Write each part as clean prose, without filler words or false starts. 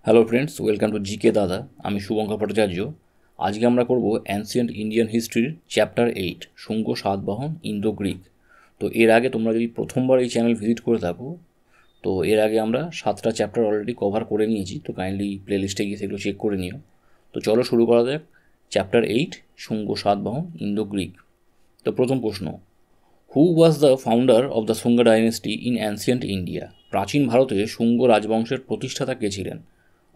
Hello friends, welcome to GK Dada. আমি শুভঙ্কর ভট্টাচার্য। আজকে আমরা করব অ্যানসিয়েন্ট ইন্ডিয়ান হিস্ট্রির chapter 8 Shunga Satavahana Indo Greek. তো এর আগে তোমরা যদি প্রথমবার এই চ্যানেল ভিজিট করে থাকো, তো এর আগে আমরা 7টা চ্যাপ্টার অলরেডি কভার করে নিয়েছি। তো কাইন্ডলি প্লেলিস্টে গিয়ে সেগুলো চেক করে নিও। তো চলো শুরু করা যাক। Chapter 8 Shunga Satavahana Indo Greek. তো প্রথম প্রশ্ন, who was the founder of the Shunga dynasty in ancient India? প্রাচীন ভারতে শুঙ্গ রাজবংশের প্রতিষ্ঠাতা কে ছিলেন?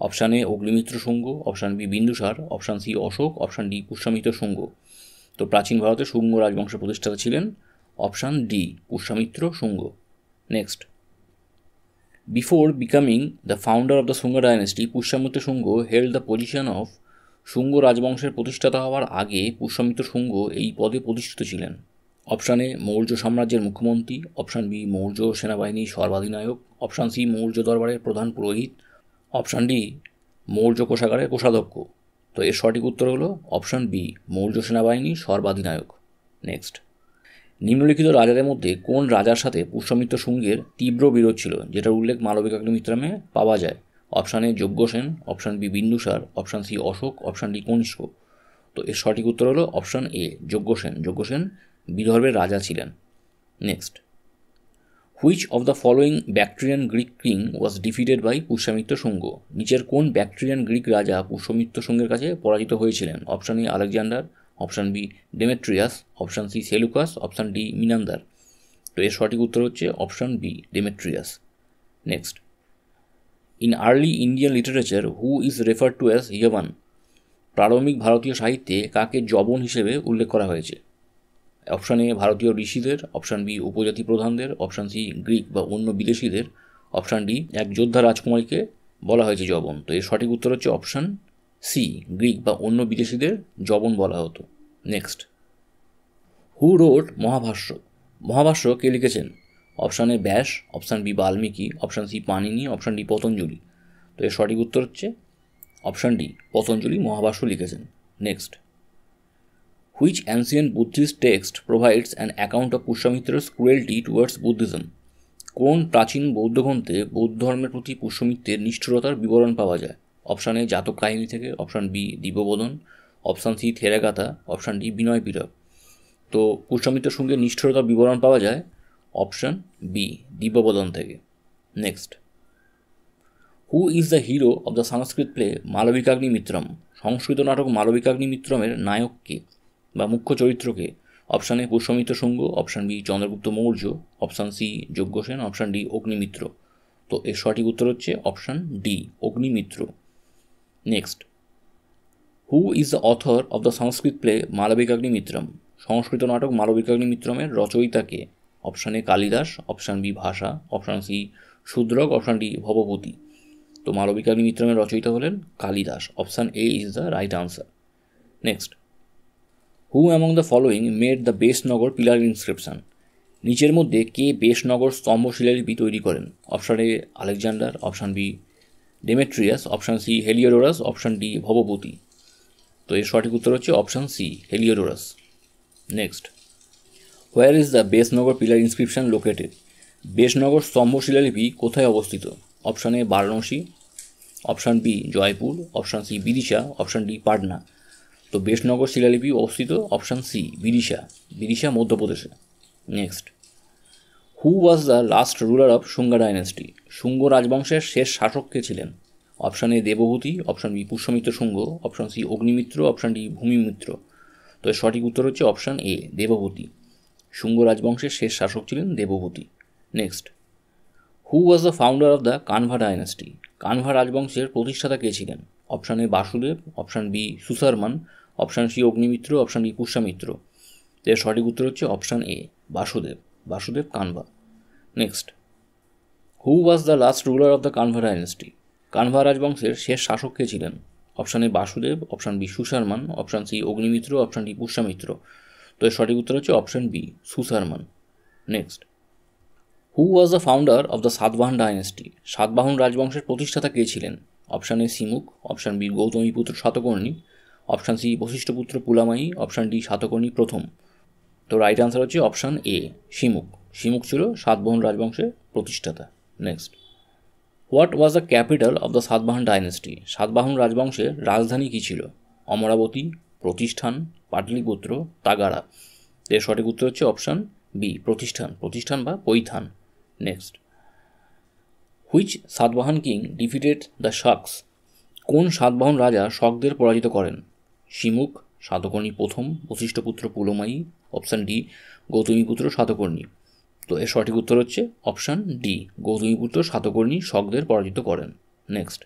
Option A Agnimitra Shunga, option B Bindusara, option C Ashoka, option D Pushyamitra Shunga. তো প্রাচীন ভারতে শুঙ্গ রাজবংশের প্রতিষ্ঠাতা ছিলেন option D Pushyamitra Shunga. Next, before becoming the founder of the Shunga dynasty, Pushyamitra Shunga held the position of. Shunga রাজবংশের প্রতিষ্ঠাতা হওয়ার আগে পুষ্যমিত্র শুঙ্গ এই পদে প্রতিষ্ঠিত ছিলেন। অপশান এ মৌর্য সাম্রাজ্যের মুখ্যমন্ত্রী, অপশান বি মৌর্য সেনাবাহিনীর সর্বাধিনায়ক, অপশান সি মৌর্য দরবারের প্রধান পুরোহিত, অপশান ডি মৌর্য কোষাগারের কোষাধ্যক্ষ। তো এর সঠিক উত্তর হলো অপশান বি মৌর্য সেনাবাহিনী সর্বাধিনায়ক। নেক্সট, নিম্নলিখিত রাজাদের মধ্যে কোন রাজার সাথে পুষ্যমিত্র শুঙ্গের তীব্র বিরোধ ছিল, যেটার উল্লেখ মালবিকাগ্নিমিত্রামে পাওয়া যায়? Option A Yajnasena, option B Bindusara, option C Ashoka, option D Kanishka. তো এর সঠিক উত্তর হলো অপশান এ যজ্ঞসেন। যজ্ঞসেন বিদর্ভের রাজা ছিলেন। Next, which of the following Bactrian Greek king was defeated by Pushyamitra Shunga? নিচের কোন ব্যাকট্রিয়ান গ্রিক রাজা পুষ্যমিত্র শুঙ্গের কাছে পরাজিত হয়েছিলেন? Option A Alexander, option B Demetrius, option C Seleucus, option D Menander. তো এর সঠিক উত্তর হচ্ছে option B Demetrius. Next, in early Indian literature who is referred to as Yavana? প্রারম্ভিক ভারতীয় সাহিত্যে কাকে যবন হিসেবে উল্লেখ করা হয়েছে? অপশান এ ভারতীয় ঋষিদের, অপশান বি উপজাতি প্রধানদের, অপশান সি গ্রিক বা অন্য বিদেশিদের, অপশান ডি এক যোদ্ধা রাজকুমারীকে বলা হয়েছে যবন। তো এর সঠিক উত্তর হচ্ছে অপশান সি গ্রিক বা অন্য বিদেশিদের যবন বলা হতো। Next, who wrote মহাভাষ্য? মহাভাষ্য কে লিখেছেন? Option A Vyasa, option B Valmiki, option C Panini, option D Patanjali. তো এর সঠিক উত্তর হচ্ছে অপশান ডি পতঞ্জলি মহাভাষ্য লিখেছেন। Next, which ancient Buddhist text provides an account of Pushyamitra's cruelty towards Buddhism? কোন প্রাচীন বৌদ্ধ গ্রন্থে বৌদ্ধ ধর্মের প্রতি পুষ্যমিত্রের নিষ্ঠুরতার বিবরণ পাওয়া যায়? অপশান এ জাতক কাহিনী থেকে, option B Divyavadana, option C Theragatha, option D Vinaya Pitaka. তো পুষ্যমিত্রের সঙ্গে নিষ্ঠুরতার বিবরণ পাওয়া যায় অপশান বি দিব্যবোধন থেকে। Next, who is the hero of the Sanskrit play Malavikagnimitram? Sanskrit নাটক মালবিকাগ্নিমিত্রমের নায়ক কে বা মুখ্য চরিত্রকে? Option A Pushyamitra Shunga, option B Chandragupta Maurya, option C Yajnasena, option D Agnimitra. তো এর সঠিক উত্তর হচ্ছে option D Agnimitra. Next, who is the author of the Sanskrit play Malavikagnimitram? Sanskrit নাটক মালবিকাগ্নিমিত্রমের রচয়িতা কে? Option A Kalidasa, option B Bhasa, option C Shudraka, option D Bhavabhuti. তো মালবিকাগ্নিমিত্রমের রচয়িতা হলেন Kalidas. Option A is the right answer. Next, who among the following made the বেশনগর pillar inscription? নিচের মধ্যে কে বেশনগর স্তম্ভ শিলালিপি তৈরি করেন? Option A Alexander, option B Demetrius, option C Heliodorus, option D Bhavabhuti. তো এর সঠিক উত্তর হচ্ছে option C Heliodorus. Next, where is the বেশনগর pillar inscription located? বেশনগর স্তম্ভ শিলালিপি কোথায় অবস্থিত? Option A Varanasi, option B Jaipur, option C Vidisha, option D Patna. তো বেশনগর শিলালিপি অবস্থিত অপশান সি বিদিশা। বিদিশা মধ্যপ্রদেশে। Next, who was the last ruler of Shunga dynasty? Shunga রাজবংশের শেষ শাসক কে ছিলেন? অপশান এ দেবভূতি, option B Pushyamitra Shunga, option C Agnimitra, option D Bhumimitra. তো এর সঠিক উত্তর হচ্ছে অপশান এ দেবভূতি। শুঙ্গ রাজবংশের শেষ শাসক ছিলেন দেবভূতি। Next, who was the founder of the Kanva dynasty? Kanva রাজবংশের প্রতিষ্ঠাতা কে ছিলেন? Option A Vasudeva, option B Susharman, option C Agnimitra, option D Pushyamitra. এর সঠিক উত্তর হচ্ছে option A Vasudeva. Vasudeva Kanva. Next, who was the last ruler of the Kanva dynasty? Kanva রাজবংশের শেষ শাসক কে ছিলেন? Option A Vasudeva, option B Susharman, option C Agnimitra, option D Pushyamitra. তো এর সঠিক উত্তর হচ্ছে option B Susharman. Next, who was the founder of the Satavahana dynasty? Satavahana রাজবংশের প্রতিষ্ঠাতা কে ছিলেন? Option A Simuka, option B Gautamiputra Satakarni, option C Vashishthiputra Pulumavi, option D Satakarni প্রথম। তো রাইট আনসার হচ্ছে অপশান এ সিমুক। সিমুক ছিল সাতবাহন রাজবংশের প্রতিষ্ঠাতা। Next, what was the capital of the Satavahana dynasty? Satavahana রাজবংশের রাজধানী কী ছিল? অমরাবতী, প্রতিষ্ঠান, পাটলিপুত্র, তাগাড়া। এর সঠিক উত্তর হচ্ছে অপশান বি, প্রতিষ্ঠান বা Paithan. Next, which Satavahana king defeated the Shakas? কোন সাতবাহন রাজা শকদের পরাজিত করেন? শিমুখ, সাতকর্ণী প্রথম, বশিষ্ঠপুত্র পুলমায়ী, অপশান ডি গৌতমীপুত্র সাতকর্ণী। তো এর সঠিক উত্তর হচ্ছে অপশান ডি, গৌতমীপুত্র সাতকর্ণী শকদের পরাজিত করেন। Next,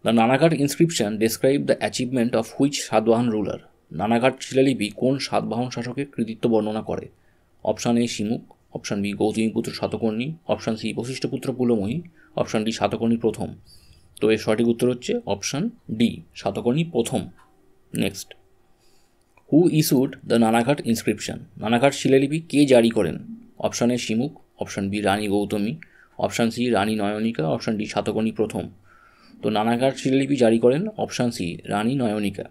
the Naneghat inscription describe the achievement of which Satavahana ruler? Naneghat শিলালিপি কোন সাতবাহন শাসকের কৃতিত্ব বর্ণনা করে? Option A Simuka, option B Gautamiputra Satakarni, option C Vashishthiputra Pulumavi, option D Satakarni প্রথম। তো এর সঠিক উত্তর হচ্ছে অপশান ডি, সাতকর্ণী প্রথম। Next, who issued the Naneghat inscription? Naneghat শিলালিপি কে জারি করেন? Option A Simuka, option B Rani Gautami, option C Rani Nayanika, option D Satakarni প্রথম। তো নানাঘাট শিলালিপি জারি করেন অপশান সি রানী নয়নিকা,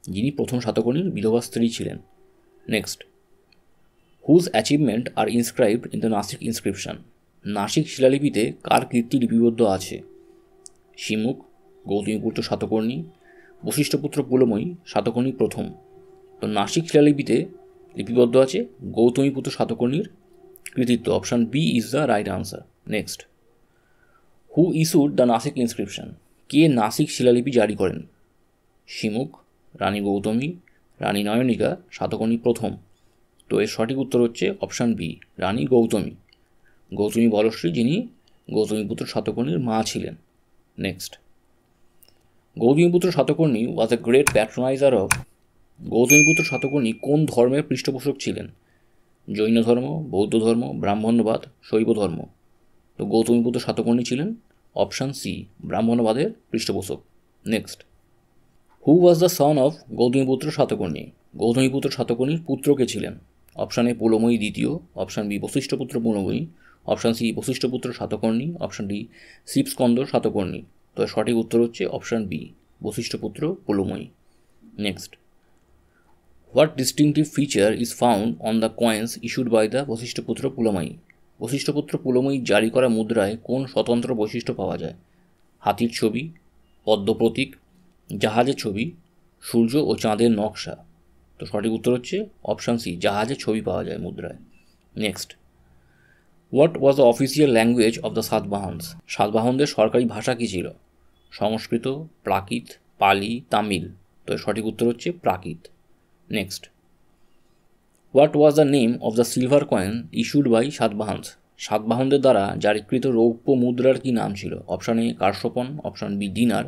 যিনি প্রথম সাতকর্ণীর বিধবা স্ত্রী ছিলেন। Next, whose achievement are inscribed in the Nasik inscription? Nasik শিলালিপিতে কার কীর্তি লিপিবদ্ধ আছে? শিমুখ, গৌতমীপুত্র সাতকর্ণী, বশিষ্ঠপুত্র পুলময়ী, সাতকর্ণী প্রথম। তো নাসিক শিলালিপিতে লিপিবদ্ধ আছে গৌতমীপুত্র সাতকর্ণীর কৃতিত্ব, option B is the right answer. Next, who issued the Nasik inscription? কে নাসিক শিলালিপি জারি করেন? শিমুখ, রানী গৌতমী, রানী নয়নিকা, সাতকর্ণী প্রথম। তো এর সঠিক উত্তর হচ্ছে অপশান বি, রানী গৌতমী, গৌতমী বলশ্রী, যিনি গৌতমীপুত্র সাতকর্ণীর মা ছিলেন। Next, Gautamiputra Satakarni was a great patronizer of? Gautamiputra Satakarni কোন ধর্মের পৃষ্ঠপোষক ছিলেন? জৈন ধর্ম, বৌদ্ধ ধর্ম, ব্রাহ্মণ্যবাদ, শৈব ধর্ম। তো গৌতমীপুত্র সাতকর্ণী ছিলেন অপশান সি, ব্রাহ্মণ্যবাদের পৃষ্ঠপোষক। Next, who was the son of Gautamiputra Satakarni? Gautamiputra সাতকর্ণীর পুত্র কে ছিলেন? অপশান এ পুলময়ী দ্বিতীয়, option B Vashishthiputra Pulumavi, option C Vashishthiputra Satakarni, option D Shivaskanda Satakarni. তো সঠিক উত্তর হচ্ছে option B, Vashishthiputra Pulumavi. Next, what distinctive feature is found on the coins issued by the Vashishthiputra Pulumavi? Vashishthiputra Pulumavi জারি করা মুদ্রায় কোন স্বতন্ত্র বৈশিষ্ট্য পাওয়া যায়? হাতির ছবি, পদ্ম প্রতীক, জাহাজের ছবি, সূর্য ও চাঁদের নকশা। তো সঠিক উত্তর হচ্ছে অপশান সি, জাহাজের ছবি পাওয়া যায় মুদ্রায়। Next, what was the official language of the Satavahanas? সাতবাহনদের সরকারি ভাষা কী ছিল? সংস্কৃত, প্রাকৃত, পালি, তামিল। তো সঠিক উত্তর হচ্ছে Prakrit. Next, what was the name of the silver coin issued by Satavahanas? সাতবাহনদের দ্বারা জারিকৃত রৌপ্য মুদ্রার কী নাম ছিল? Option A Karshapana, option B dinar,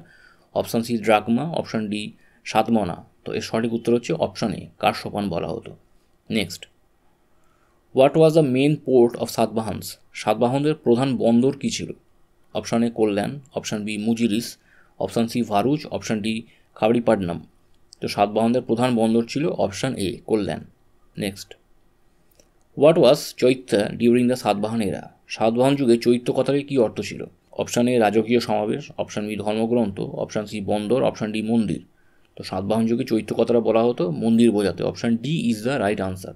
option C drachma, option D Satamana. তো এর সঠিক উত্তর হচ্ছে অপশান এ কার্সপন বলা হতো। Next, what was the main port of Satavahanas? সাতবাহনদের প্রধান বন্দর কী ছিল? Option A Kalyan, option B Muziris, option C Bharuch, option D Khabaripatnam. তো সাতবাহনদের প্রধান বন্দর ছিল option A Kalyan. Next, what was chaitya during the Satavahana era? Satavahana যুগে চৈত্য কথাটির কী অর্থ ছিল? অপশান এ রাজকীয় সমাবেশ, অপশান বি ধর্মগ্রন্থ, অপশান সি বন্দর, অপশান ডি মন্দির। তো সাতবাহন যুগে চৈত্য কথাটা বলা হতো মন্দির বোঝাতে, option D is the right answer.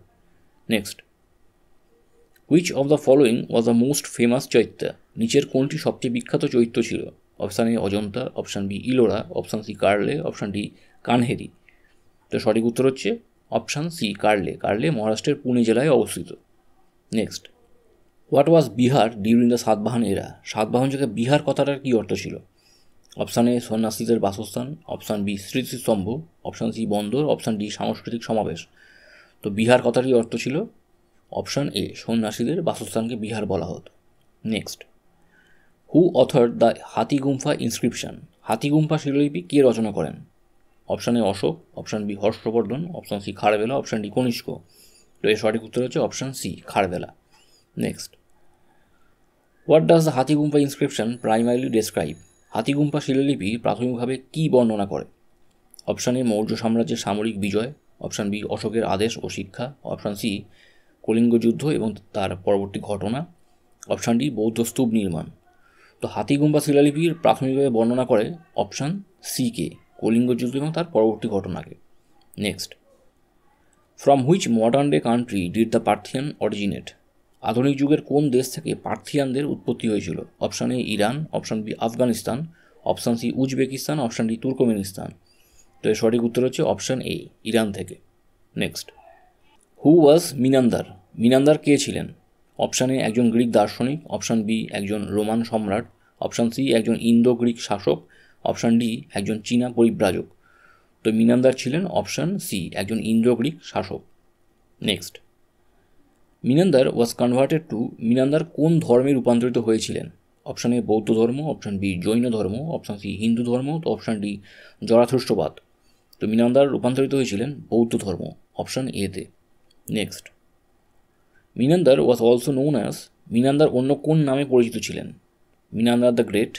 Next, which of the following was the most famous chaitya? নিচের কোনটি সবচেয়ে বিখ্যাত চৈত্য ছিল? Option A Ajanta, option B Ellora, option C Karle, option D Kanheri. তো সঠিক উত্তর হচ্ছে অপশান সি কার্লে। কার্লে মহারাষ্ট্রের পুনে জেলায় অবস্থিত। Next, what was Bihar during the Satavahana era? Satavahana যুগে বিহার কথাটার কী অর্থ ছিল? অপশান এ সন্ন্যাসীদের বাসস্থান, অপশান বি স্মৃতিস্তম্ভ, অপশান সি বন্দর, অপশান ডি সাংস্কৃতিক সমাবেশ। তো বিহার কথাটির অর্থ ছিল অপশান এ সন্ন্যাসীদের বাসস্থানকে বিহার বলা হতো। Next, who author the Hathigumpha inscription? Hathigumpha শিলালিপি কে রচনা করেন? Option A Ashoka, option B Harshavardhana, option C Kharavela, option D Kanishka. তো এর সঠিক উত্তর হচ্ছে option C Kharavela. Next, what does the Hathigumpha inscription primarily describe? Hathigumpha শিলালিপি প্রাথমিকভাবে কী বর্ণনা করে? অপশান এ মৌর্য সাম্রাজ্যের সামরিক বিজয়, অপশান বি অশোকের আদেশ ও শিক্ষা, অপশান সি কলিঙ্গ যুদ্ধ এবং তার পরবর্তী ঘটনা, অপশান ডি বৌদ্ধ স্তূপ নির্মাণ। তো হাতিগুম্ফা শিলালিপির প্রাথমিকভাবে বর্ণনা করে অপশান সি কে, কলিঙ্গ যুদ্ধ এবং তার পরবর্তী ঘটনাকে। Next, from which modern day country did the Parthian originate? আধুনিক যুগের কোন দেশ থেকে পার্থিয়ানদের উৎপত্তি হয়েছিল? Option A Iran, option B Afghanistan, option C Uzbekistan, option D Turkmenistan. তো এর সঠিক উত্তর হচ্ছে অপশান এ ইরান থেকে। Next, who was Menander? Menander কে ছিলেন? অপশান এ একজন গ্রিক দার্শনিক, অপশান বি একজন রোমান সম্রাট, অপশান সি একজন ইন্দো গ্রিক শাসক, অপশান ডি একজন চীনা পরিব্রাজক। তো মিনান্দার ছিলেন অপশান সি একজন ইন্দো গ্রিক শাসক। Next, Menander was converted to? মিনান্দার কোন ধর্মে রূপান্তরিত হয়েছিলেন? অপশান এ বৌদ্ধ ধর্ম, অপশান বি জৈন ধর্ম, অপশান সি হিন্দু ধর্ম, তো অপশান ডি জরাথুষ্ট্রবাদ। তো মিনান্দার রূপান্তরিত হয়েছিলেন বৌদ্ধ ধর্ম, অপশান এতে। Next, Menander was also known as? Menander অন্য কোন নামে পরিচিত ছিলেন? Menander the great,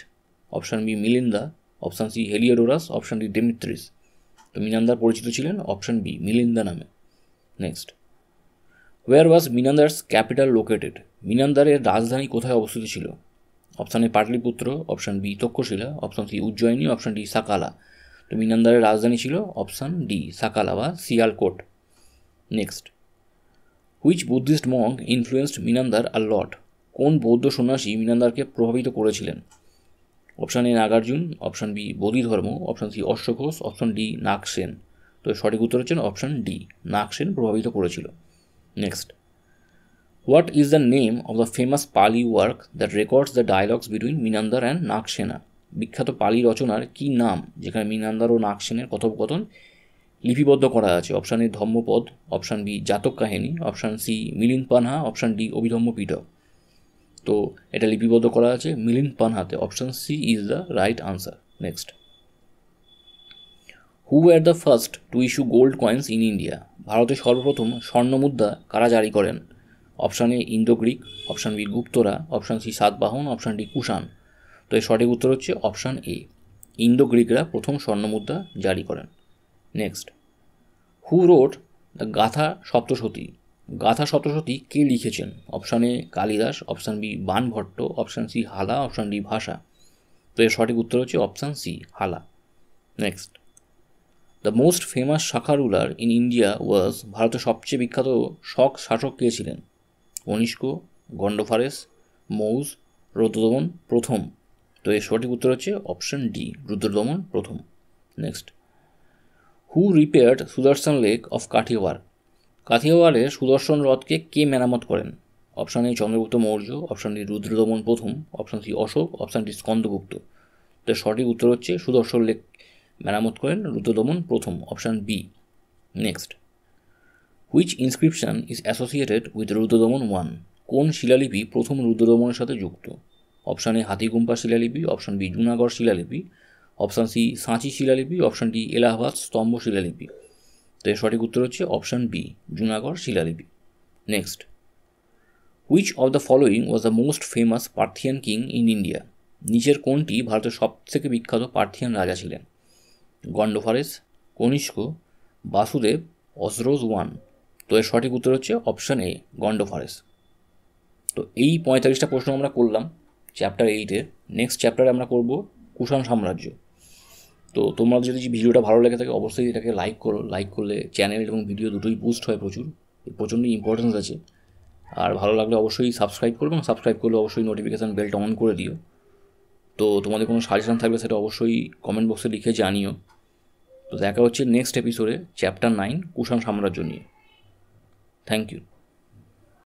option B Milinda, option C Heliodorus, option D Demetrius. তো মিনান্দার পরিচিত ছিলেন অপশান বি মিলিন্দা নামে। Next, where was Menander's capital located? মিনান্দারের রাজধানী কোথায় অবস্থিত ছিল? Option A Pataliputra, option B Takshashila, option C Ujjayini, option D Sakala. তো মিনান্দারের রাজধানী ছিল অপশান ডি সাকালা বা Sialkot. Next, which Buddhist monk influenced Menander a lot? কোন বৌদ্ধ সন্ন্যাসী মিনান্দারকে প্রভাবিত করেছিলেন? Option A Nagarjuna, option B Bodhi Dharma, option C অশ্বঘোষ, অপশান ডি নাগসেন। তো সঠিক উত্তর হচ্ছেন অপশান ডি নাগসেন প্রভাবিত করেছিল। Next, what is the name of the famous Pali work that records the dialogues between Menander and Nagasena? বিখ্যাত পালি রচনার কী নাম যেখানে মিনান্দার ও নাগসেনের কথোপকথন লিপিবদ্ধ করা আছে? Option A Dhammapada, option B Jataka কাহিনী, option C Milinda Panha, option D Abhidhamma Pitaka. তো এটা লিপিবদ্ধ করা আছে মিলিন্দ পানহাতে, option C is the right answer. Next, who were the first to issue gold coins in India? ভারতে সর্বপ্রথম স্বর্ণ মুদ্রা কারা জারি করেন? Option A Indo Greek, option B গুপ্তরা, option C Satavahana, option D Kushan. তো এর সঠিক উত্তর হচ্ছে অপশান এ ইন্দো গ্রিকরা প্রথম স্বর্ণ মুদ্রা জারি করেন। নেক্সট, হু রোড দ্য গাথা সপ্তশতী? গাথা সপ্তশতী কে লিখেছেন? Option A Kalidasa, option B Banabhatta, option C Hala, option D Bhasa. তো এর সঠিক উত্তর হচ্ছে option C Hala. Next, the most famous Shaka ruler in India was? ভারতের সবচেয়ে বিখ্যাত শক শাসক কে ছিলেন? কনিষ্ক, গন্ডোফারেস, মৌজ, রুদ্রদমন প্রথম। তো এর সঠিক উত্তর হচ্ছে অপশান ডি রুদ্রদমন প্রথম। Next, who repaired Sudarshan lake of Kathiawar? কাঠিয়াওয়াড়ের সুদর্শন হ্রদকে কে মেরামত করেন? Option A Chandragupta Maurya, option D Rudradaman প্রথম, option C Ashoka, option D Skandagupta. তো সঠিক উত্তর হচ্ছে সুদর্শন লেক মেরামত করেন রুদ্রদমন প্রথম, option B. Next, which inscription is associated with Rudradaman 1? কোন শিলালিপি প্রথম রুদ্রদমনের সাথে যুক্ত? অপশান এ হাতিগুম্পা শিলালিপি, অপশান বি জুনাগড় শিলালিপি, অপশান সি সাঁচি শিলালিপি, অপশান ডি এলাহাবাদ স্তম্ভ শিলালিপি। তো এর সঠিক উত্তর হচ্ছে অপশান বি জুনাগড় শিলালিপি। Next, which of the following was the most famous Parthian king in India? নিচের কোনটি ভারতের সবথেকে বিখ্যাত পার্থিয়ান রাজা ছিলেন? গন্ডোফারেস, কনিষ্ক, বাসুদেব, অজরোজ 1। তো এর সঠিক উত্তর হচ্ছে অপশান এ গন্ডোফারেস। তো এই 45টা প্রশ্ন আমরা করলাম চ্যাপ্টার 8-এর। নেক্সট চ্যাপ্টারে আমরা করব কুষাণ সাম্রাজ্য। তো তোমরা যদি ভিডিওটা ভালো লেগে থাকে অবশ্যই এটাকে লাইক করো। লাইক করলে চ্যানেল এবং ভিডিও দুটোই বুস্ট হয় প্রচণ্ড ইম্পর্টেন্স আছে। আর ভালো লাগলে অবশ্যই সাবস্ক্রাইব করবে, এবং সাবস্ক্রাইব করলে অবশ্যই নোটিফিকেশান বেলটা অন করে দিও। তো তোমাদের কোনো সাজেশন থাকলে সেটা অবশ্যই কমেন্ট বক্সে লিখে জানিও। তো দেখা হচ্ছে নেক্সট এপিসোডে চ্যাপ্টার 9 কুষাণ সাম্রাজ্য নিয়ে। Thank you.